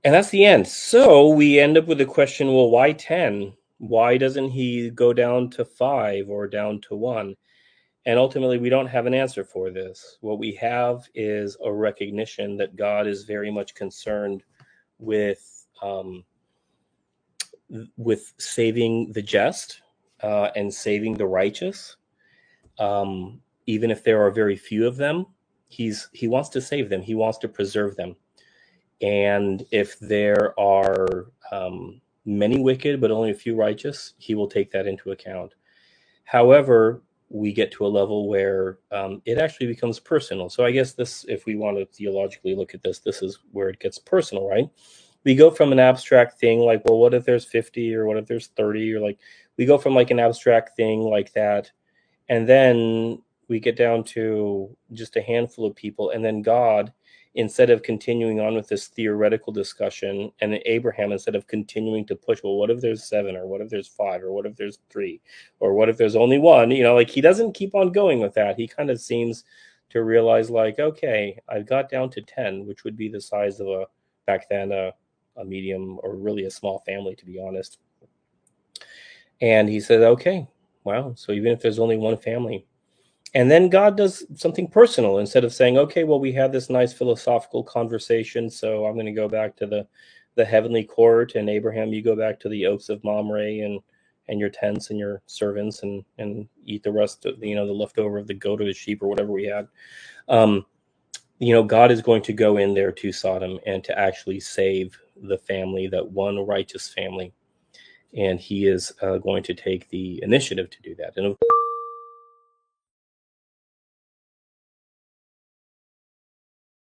And that's the end. So we end up with the question, well, why 10? Why doesn't he go down to 5 or down to 1? And ultimately, we don't have an answer for this. What we have is a recognition that God is very much concerned with saving the just and saving the righteous. Even if there are very few of them, he wants to save them. He wants to preserve them. And if there are many wicked but only a few righteous, he will take that into account. However, we get to a level where it actually becomes personal. So I guess this, if we want to theologically look at this, this is where it gets personal, right? We go from an abstract thing like, well, what if there's 50 or what if there's 30, or like we go from like an abstract thing like that, and then we get down to just a handful of people, and then God, instead of continuing on with this theoretical discussion, and Abraham, instead of continuing to push, well, what if there's 7, or what if there's 5, or what if there's 3, or what if there's only 1, like he doesn't keep on going with that. He kind of seems to realize, like, okay, I've got down to 10, which would be the size of back then, a medium or really a small family, to be honest. And he said, okay, wow, so even if there's only one family. And then God does something personal. Instead of saying, okay, well, we had this nice philosophical conversation, so I'm going to go back to the heavenly court, and Abraham, you go back to the oaks of Mamre and your tents and your servants, and eat the rest of the leftover of the goat or the sheep or whatever we had. God is going to go in there to Sodom and to actually save the family, that one righteous family. And he is going to take the initiative to do that. And of